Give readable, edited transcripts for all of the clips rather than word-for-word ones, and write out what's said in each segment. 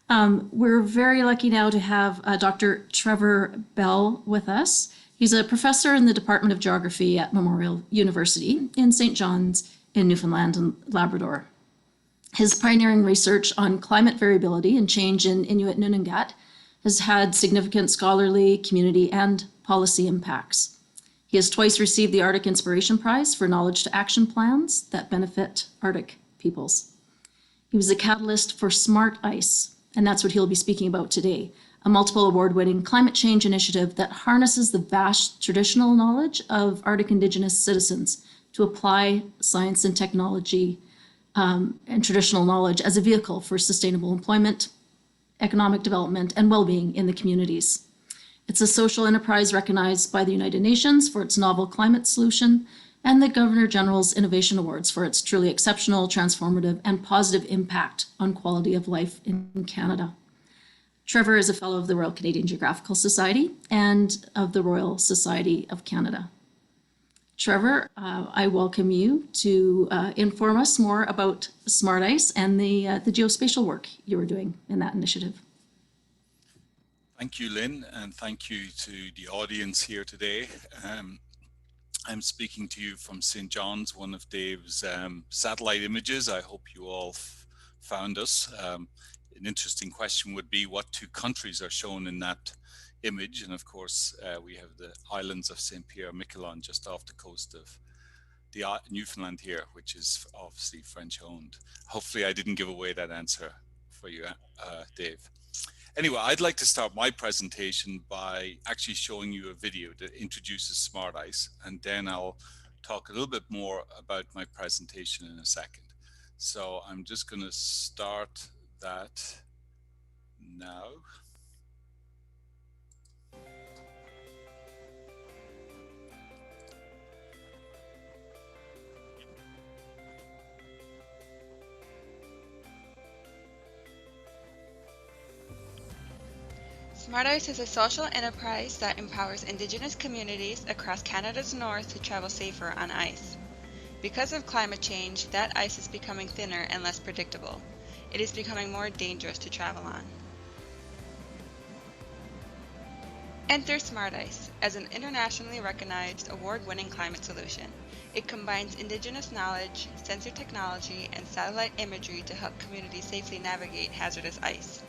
We're very lucky now to have Dr. Trevor Bell with us. He's a professor in the Department of Geography at Memorial University in St. John's in Newfoundland and Labrador. His pioneering research on climate variability and change in Inuit Nunangat has had significant scholarly, community, and policy impacts. He has twice received the Arctic Inspiration Prize for knowledge to action plans that benefit Arctic peoples. He was a catalyst for SmartICE, and that's what he'll be speaking about today, a multiple award-winning climate change initiative that harnesses the vast traditional knowledge of Arctic Indigenous citizens to apply science and technology and traditional knowledge as a vehicle for sustainable employment, economic development, and well-being in the communities. It's a social enterprise recognized by the United Nations for its novel climate solution and the Governor General's Innovation Awards for its truly exceptional, transformative, and positive impact on quality of life in Canada. Trevor is a fellow of the Royal Canadian Geographical Society and of the Royal Society of Canada. Trevor, I welcome you to inform us more about SmartICE and the geospatial work you are doing in that initiative. Thank you, Lynn, and thank you to the audience here today. I'm speaking to you from St. John's, one of Dave's satellite images. I hope you all found us. An interesting question would be what two countries are shown in that image, and of course we have the islands of St. Pierre Miquelon just off the coast of the Newfoundland here, which is obviously French owned. Hopefully I didn't give away that answer for you, Dave. Anyway, I'd like to start my presentation by actually showing you a video that introduces SmartICE, and then I'll talk a little bit more about my presentation in a second. So I'm just going to start that now. SmartICE is a social enterprise that empowers Indigenous communities across Canada's north to travel safer on ice. Because of climate change, that ice is becoming thinner and less predictable. It is becoming more dangerous to travel on. Enter SmartICE as an internationally recognized award-winning climate solution. It combines Indigenous knowledge, sensor technology, and satellite imagery to help communities safely navigate hazardous ice.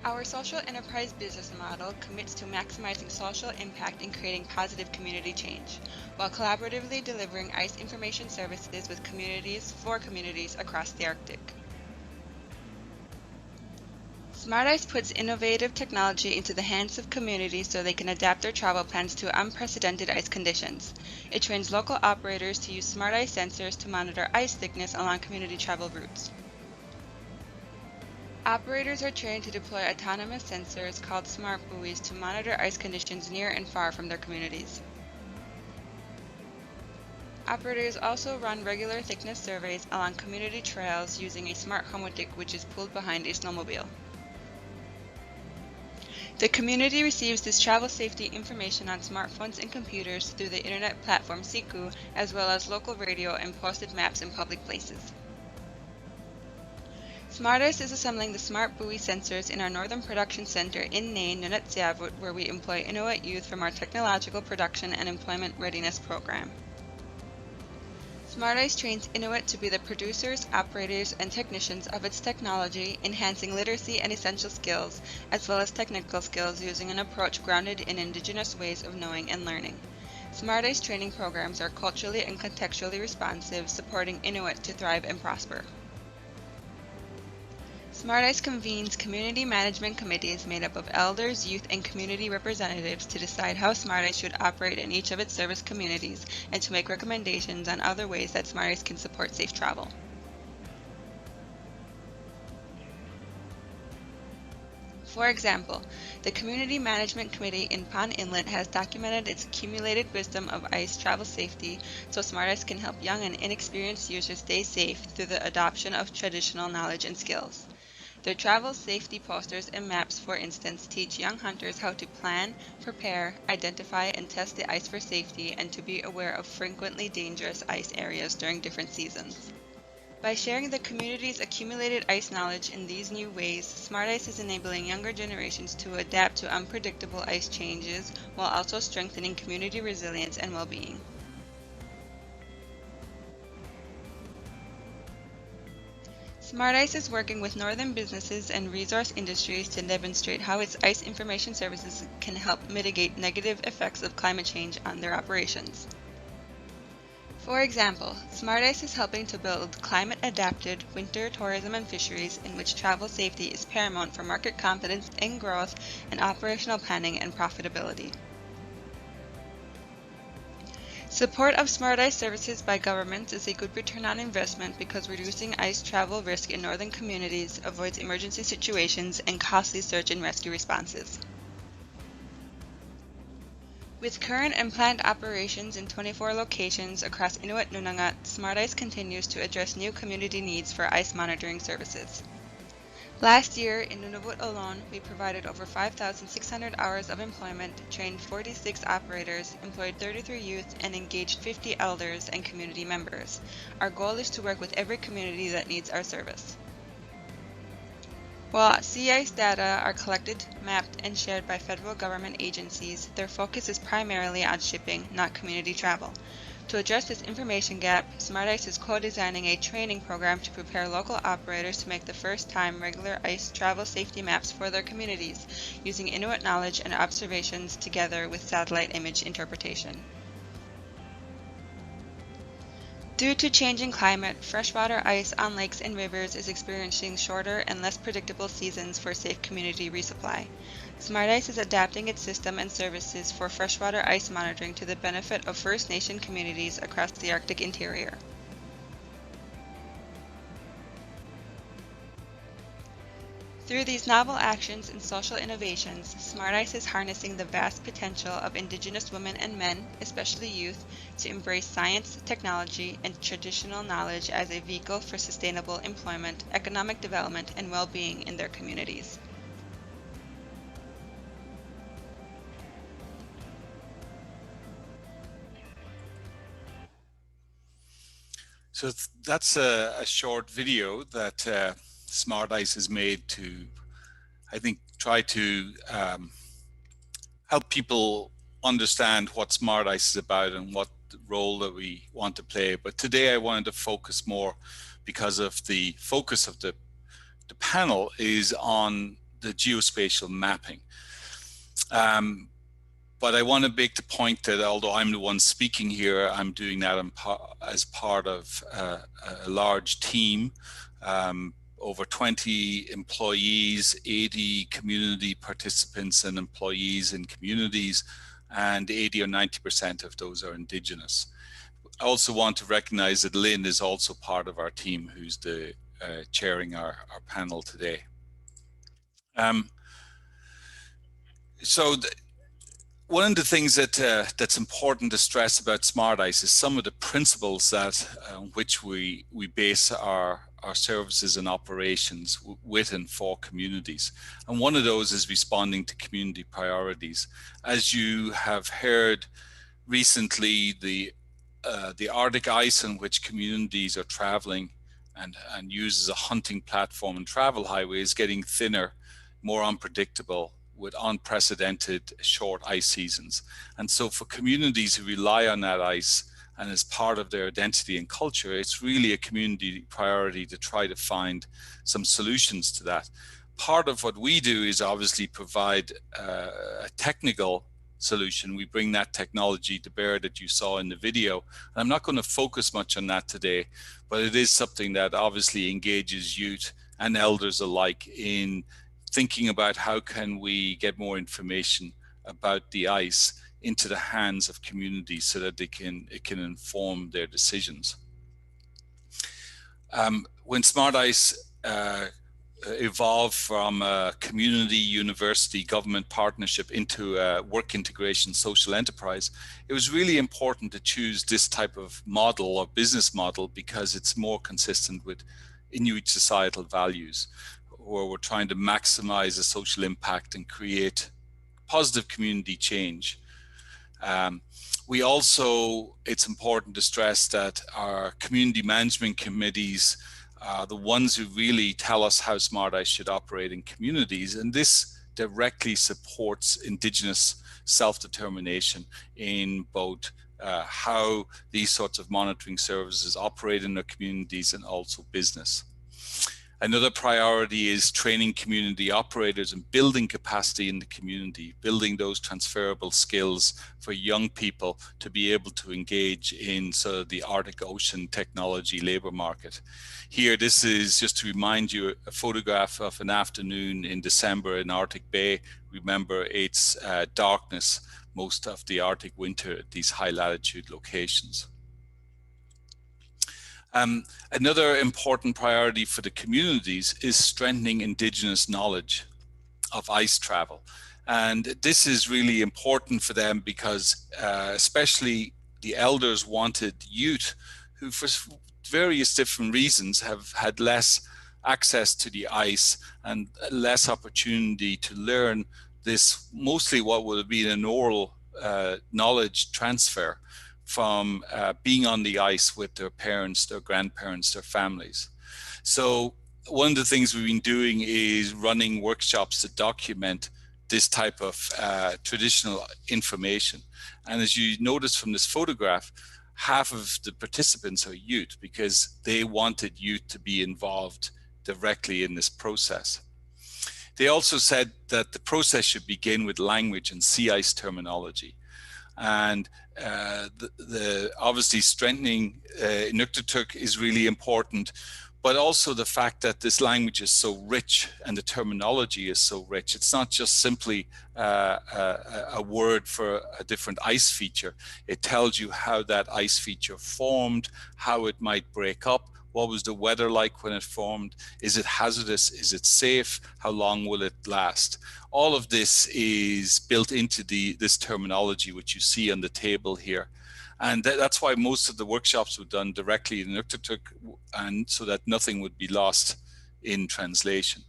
Our social enterprise business model commits to maximizing social impact and creating positive community change, while collaboratively delivering ice information services with communities for communities across the Arctic. SmartICE puts innovative technology into the hands of communities so they can adapt their travel plans to unprecedented ice conditions. It trains local operators to use SmartICE sensors to monitor ice thickness along community travel routes. Operators are trained to deploy autonomous sensors called smart buoys to monitor ice conditions near and far from their communities. Operators also run regular thickness surveys along community trails using a smart homotic which is pulled behind a snowmobile. The community receives this travel safety information on smartphones and computers through the internet platform Siku, as well as local radio and posted maps in public places. SmartICE is assembling the smart buoy sensors in our Northern Production Center in Nain, Nunatsiavut, where we employ Inuit youth from our Technological Production and Employment Readiness Program. SmartICE trains Inuit to be the producers, operators, and technicians of its technology, enhancing literacy and essential skills, as well as technical skills using an approach grounded in Indigenous ways of knowing and learning. SmartICE training programs are culturally and contextually responsive, supporting Inuit to thrive and prosper. SmartICE convenes community management committees made up of elders, youth, and community representatives to decide how SmartICE should operate in each of its service communities and to make recommendations on other ways that SmartICE can support safe travel. For example, the Community Management Committee in Pond Inlet has documented its accumulated wisdom of ice travel safety so SmartICE can help young and inexperienced users stay safe through the adoption of traditional knowledge and skills. Their travel safety posters and maps, for instance, teach young hunters how to plan, prepare, identify, and test the ice for safety and to be aware of frequently dangerous ice areas during different seasons. By sharing the community's accumulated ice knowledge in these new ways, SmartICE is enabling younger generations to adapt to unpredictable ice changes while also strengthening community resilience and well-being. SmartICE is working with northern businesses and resource industries to demonstrate how its ice information services can help mitigate negative effects of climate change on their operations. For example, SmartICE is helping to build climate-adapted winter tourism and fisheries in which travel safety is paramount for market confidence in growth and operational planning and profitability. Support of SmartICE services by governments is a good return on investment because reducing ice travel risk in northern communities avoids emergency situations and costly search and rescue responses. With current and planned operations in 24 locations across Inuit Nunangat, SmartICE continues to address new community needs for ice monitoring services. Last year, in Nunavut alone, we provided over 5,600 hours of employment, trained 46 operators, employed 33 youth, and engaged 50 elders and community members. Our goal is to work with every community that needs our service. While sea ice data are collected, mapped, and shared by federal government agencies, their focus is primarily on shipping, not community travel. To address this information gap, SmartICE is co-designing a training program to prepare local operators to make the first-time regular ice travel safety maps for their communities, using Inuit knowledge and observations together with satellite image interpretation. Due to changing climate, freshwater ice on lakes and rivers is experiencing shorter and less predictable seasons for safe community resupply. SmartICE is adapting its system and services for freshwater ice monitoring to the benefit of First Nation communities across the Arctic interior. Through these novel actions and social innovations, SmartICE is harnessing the vast potential of Indigenous women and men, especially youth, to embrace science, technology, and traditional knowledge as a vehicle for sustainable employment, economic development, and well-being in their communities. So that's a short video that SmartICE has made to, I think, try to help people understand what SmartICE is about and what role that we want to play. But today I wanted to focus more, because of the focus of the panel is on the geospatial mapping. But I want to make the point that although I'm the one speaking here, I'm doing that as part of a large team, over 20 employees, 80 community participants and employees in communities, and 80 or 90% of those are Indigenous. I also want to recognize that Lynn is also part of our team, who's chairing our panel today. One of the things that's important to stress about SmartICE is some of the principles that which we base our services and operations with and for communities. And one of those is responding to community priorities. As you have heard recently, the Arctic ice on which communities are traveling and use as a hunting platform and travel highway is getting thinner, more unpredictable, with unprecedented short ice seasons. And so for communities who rely on that ice and as part of their identity and culture, it's really a community priority to try to find some solutions to that. Part of what we do is obviously provide a technical solution. We bring that technology to bear that you saw in the video. And I'm not going to focus much on that today, but it is something that obviously engages youth and elders alike in thinking about how can we get more information about the ice into the hands of communities so that it can inform their decisions. When SmartICE evolved from a community, university, government partnership into a work integration social enterprise, it was really important to choose this type of model or business model because it's more consistent with Inuit societal values, where we're trying to maximize the social impact and create positive community change. We also, it's important to stress that our community management committees are the ones who really tell us how SmartICE should operate in communities, and this directly supports Indigenous self-determination in both how these sorts of monitoring services operate in their communities and also business. Another priority is training community operators and building capacity in the community, building those transferable skills for young people to be able to engage in sort of the Arctic Ocean technology labor market. Here, this is just to remind you a photograph of an afternoon in December in Arctic Bay. Remember, it's darkness most of the Arctic winter at these high latitude locations. Another important priority for the communities is strengthening Indigenous knowledge of ice travel. And this is really important for them because especially the elders wanted youth who for various different reasons have had less access to the ice and less opportunity to learn this, mostly what would have been an oral knowledge transfer from being on the ice with their parents, their grandparents, their families. So one of the things we've been doing is running workshops to document this type of traditional information. And as you notice from this photograph, half of the participants are youth because they wanted youth to be involved directly in this process. They also said that the process should begin with language and sea ice terminology. And obviously strengthening Inuktitut is really important, but also the fact that this language is so rich and the terminology is so rich. It's not just simply a word for a different ice feature. It tells you how that ice feature formed, how it might break up, what was the weather like when it formed, is it hazardous, is it safe, how long will it last? All of this is built into this terminology, which you see on the table here. And that's why most of the workshops were done directly in Inuktitut, and so that nothing would be lost in translation.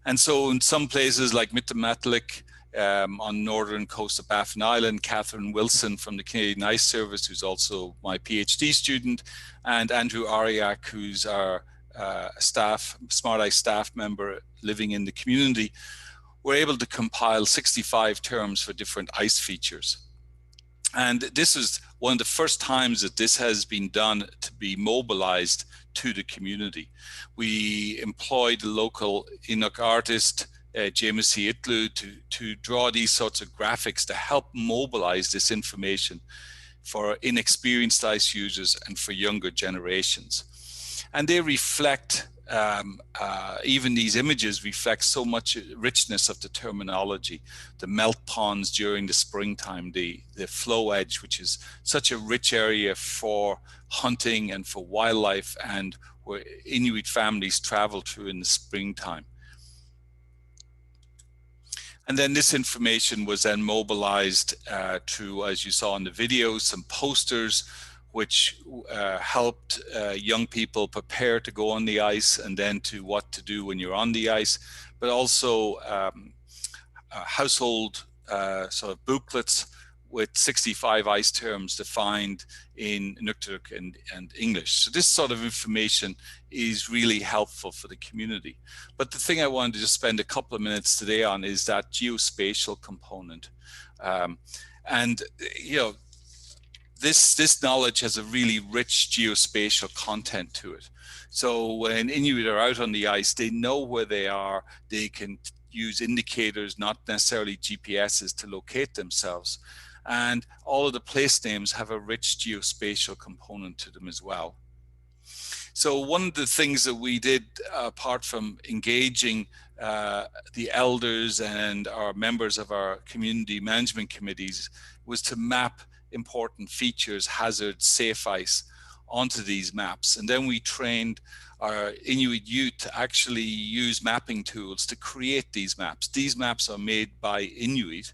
And so in some places like Mitamatlik, on northern coast of Baffin Island, Catherine Wilson from the Canadian Ice Service, who's also my PhD student, and Andrew Ariak, who's our SmartICE staff member living in the community, were able to compile 65 terms for different ice features. And this is one of the first times that this has been done to be mobilized to the community. We employed a local Inuk artist, Jamesi Itlu, to draw these sorts of graphics to help mobilize this information for inexperienced ice users and for younger generations. And they reflect, even these images reflect so much richness of the terminology, the melt ponds during the springtime, the flow edge, which is such a rich area for hunting and for wildlife, and where Inuit families travel through in the springtime. And then this information was then mobilized through, as you saw in the video, some posters which helped young people prepare to go on the ice and then to what to do when you're on the ice, but also household sort of booklets with 65 ice terms defined in Inuktitut and English. So this sort of information is really helpful for the community. But the thing I wanted to just spend a couple of minutes today on is that geospatial component. And you know, this knowledge has a really rich geospatial content to it. So when Inuit are out on the ice, they know where they are. They can use indicators, not necessarily GPSs, to locate themselves. And all of the place names have a rich geospatial component to them as well. So one of the things that we did, apart from engaging the elders and our members of our community management committees, was to map important features, hazards, safe ice onto these maps. And then we trained our Inuit youth to actually use mapping tools to create these maps. These maps are made by Inuit.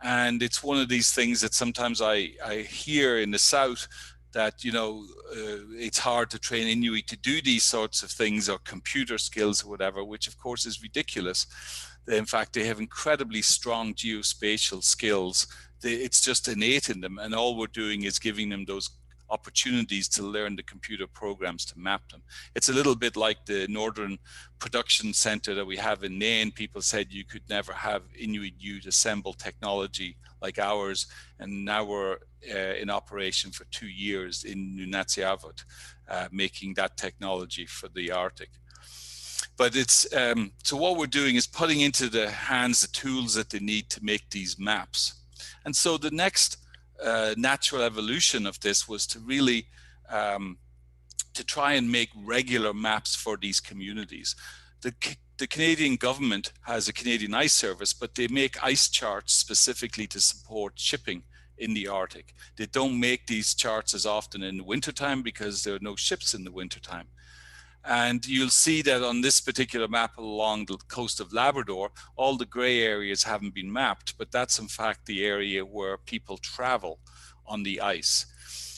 And it's one of these things that sometimes I hear in the South that, it's hard to train Inuit to do these sorts of things, or computer skills or whatever, which of course is ridiculous. In fact, they have incredibly strong geospatial skills. It's just innate in them, and all we're doing is giving them those opportunities to learn the computer programs to map them. It's a little bit like the Northern Production Center that we have in Nain. People said you could never have Inuit youth assemble technology like ours, and now we're in operation for 2 years in Nunatsiavut, making that technology for the Arctic. But it's so what we're doing is putting into the hands the tools that they need to make these maps. And so the next natural evolution of this was to really to try and make regular maps for these communities. The Canadian government has a Canadian ice service, but they make ice charts specifically to support shipping in the Arctic. They don't make these charts as often in the wintertime because there are no ships in the wintertime. And you'll see that on this particular map along the coast of Labrador, all the gray areas haven't been mapped, but that's in fact the area where people travel on the ice.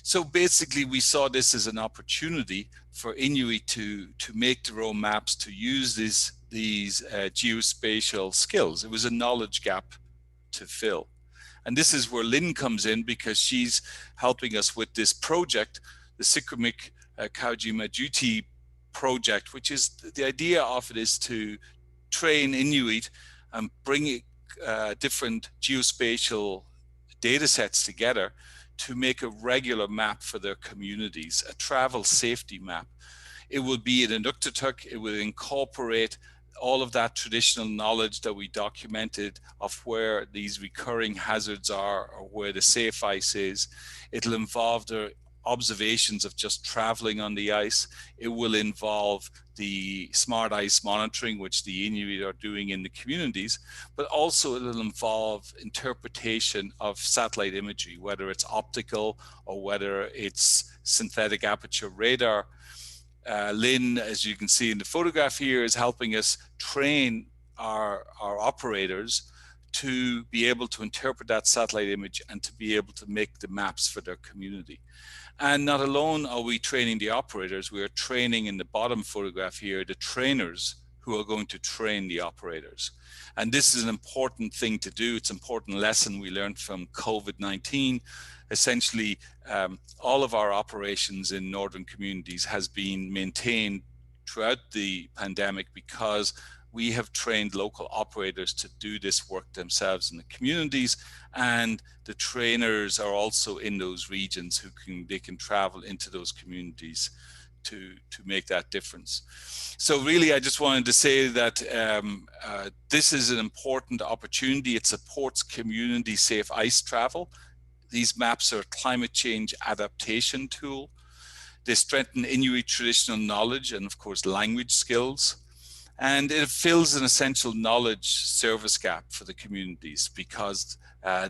So basically we saw this as an opportunity for Inuit to make their own maps, to use these geospatial skills. It was a knowledge gap to fill. And this is where Lynn comes in, because she's helping us with this project, the Sikrmik GoGeomatics project, which is the idea of it is to train Inuit and bring different geospatial data sets together to make a regular map for their communities, a travel safety map. It will be in Inuktitut. It will incorporate all of that traditional knowledge that we documented of where these recurring hazards are, or where the safe ice is. It'll involve the observations of just traveling on the ice. It will involve the SmartICE monitoring, which the Inuit are doing in the communities, but also it'll involve interpretation of satellite imagery, whether it's optical or whether it's synthetic aperture radar. Lynn, as you can see in the photograph here, is helping us train our operators to be able to interpret that satellite image and to be able to make the maps for their community. And not alone are we training the operators, we are training, in the bottom photograph here, the trainers who are going to train the operators. And this is an important thing to do. It's an important lesson we learned from COVID-19. Essentially, all of our operations in northern communities has been maintained throughout the pandemic because we have trained local operators to do this work themselves in the communities, and the trainers are also in those regions who can travel into those communities to make that difference. So really, I just wanted to say that this is an important opportunity. It supports community safe ice travel. These maps are a climate change adaptation tool. They strengthen Inuit traditional knowledge and of course language skills. And it fills an essential knowledge service gap for the communities, because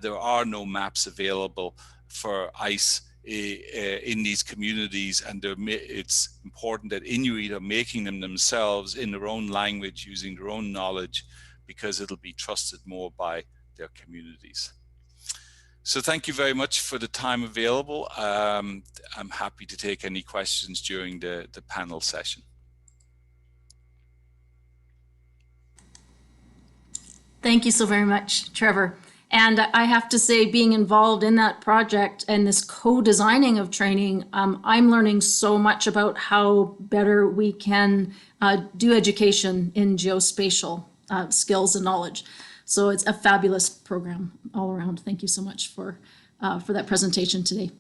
there are no maps available for ice in these communities, and it's important that Inuit are making them themselves in their own language, using their own knowledge, because it'll be trusted more by their communities. So thank you very much for the time available. I'm happy to take any questions during the panel session. Thank you so very much, Trevor. And I have to say, being involved in that project and this co-designing of training, I'm learning so much about how better we can do education in geospatial skills and knowledge. So it's a fabulous program all around. Thank you so much for that presentation today.